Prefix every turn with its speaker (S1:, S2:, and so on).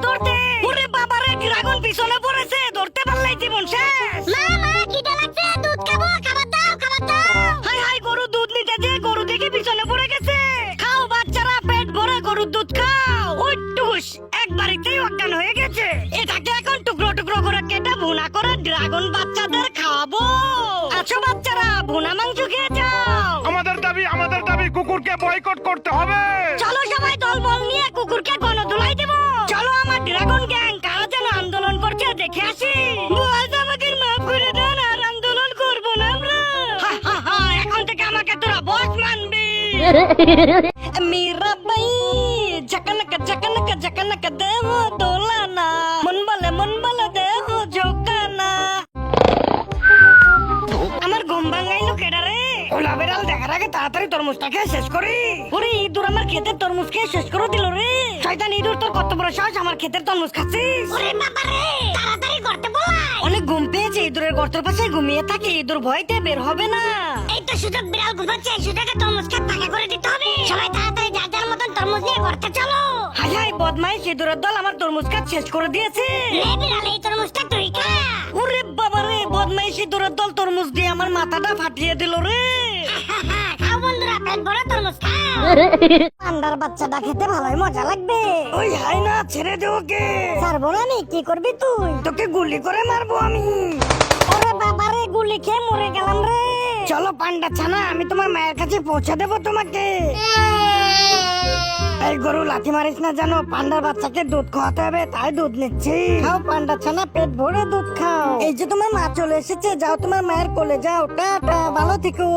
S1: ধরতে। ওরে বাবা রে, ড্রাগন পিছনে পড়েছে, ধরতে পারলেই জীবন শেষ।
S2: মা খিদে লাগছে, দুধ খাবো, খাবার দাও, খাবার দাও।
S1: হাই হাই, গরু দুধ নিতে যে গরু দেখে পিছনে পড়ে গেছে। খাও বাচ্চারা, পেট ভরে গরুর দুধ খাও। ওই টুস, একবারেতেই অজ্ঞান হয়ে গেছে। এটাকে এখন টুকরো টুকরো করে কেটে ভুনা করে ড্রাগন বাচ্চাদের খাওয়াবো। আচ্ছা বাচ্চারা, ভুনা মাংস খেয়ে যাও।
S3: আমাদের দাবি কুকুরকে বয়কট করতে হবে।
S1: চলো সবাই দলবল নিয়ে কুকুরকে গণধোলাই দেব। চলো আমার ড্রাগন গ্যাং কারা যেন আন্দোলন করছে দেখে আসি। বস, আমাকে মাফ করে দেন, আর আন্দোলন করবো না আমরা। হা, হা, হা, এখন থেকে আমাকে তোরা বস মানবি। मीराबाई जकनक जकनक जकनक देव दोलाना मन बले देव जोकाना। আমার ঘুম ভাঙাইলো কেডা রে? ওলা বেড়াল দেখার আগে তাড়াতাড়ি তরমুজটা খেয়ে শেষ করি। ওরে ইঁদুর আমার ক্ষেতের তরমুজ খেয়ে শেষ করে দিল রে। শয়তান ইঁদুর, তোর কত বড় সাহস আমার ক্ষেতের তরমুজ খাচ্ছিস?
S2: ওরে বাবা রে, তাড়াতাড়ি করতে বলাই।
S1: অনেক ঘুম পেয়েছে, ইঁদুরের গর্তের পাশে ঘুমিয়ে থাকে। ইঁদুর ভয়তে বের হবে না।
S2: এই তো সুযোগ, বিড়াল ঘুমাচ্ছে, এই সুযোগে তরমুজ খেয়ে পাকা করে দিতে হবে। সবাই তাড়াতাড়ি যার যার মতন তরমুজ নিয়ে করতে চলো।
S1: হাই হাই, বদমাইশ ইঁদুরের দল আমার তরমুজ খাত শেষ করে দিয়েছে।
S2: নে বিড়াল, এই তরমুজটা তুই খা।
S1: ওরে বাবা রে, বদমাইশ ইঁদুরের দল তরমুজ দিয়ে আমার মাথাটা ফাটিয়ে দিল রে।
S2: খাও বন্ধুরা, পেট ভরে তরমুজ খাও। পান্ডার বাচ্চাটা খেতে ভালোই মজা লাগবে।
S1: ওই হাই না, ছেড়ে দে ওকে।
S2: ছাড়বো না আমি, কি করবি তুই?
S1: তোকে গুলি করে মারবো আমি।
S2: ওরে বাবা রে, গুলি খেয়ে মরে গেলাম রে।
S1: চলো পান্ডা ছানা, আমি তোমার মায়ের কাছে পৌঁছে দেবো তোমাকে। এই গরু লাথি মারিস না, জানো পান্ডার বাচ্চাকে দুধ খাওয়াতে হবে, তাই দুধ নিচ্ছি। খাও পান্ডা ছানা, পেট ভরে দুধ খাও। এই যে তোমার মা চলে এসেছে, যাও তোমার মায়ের কোলে যাও। টাটা, ভালো থেকো।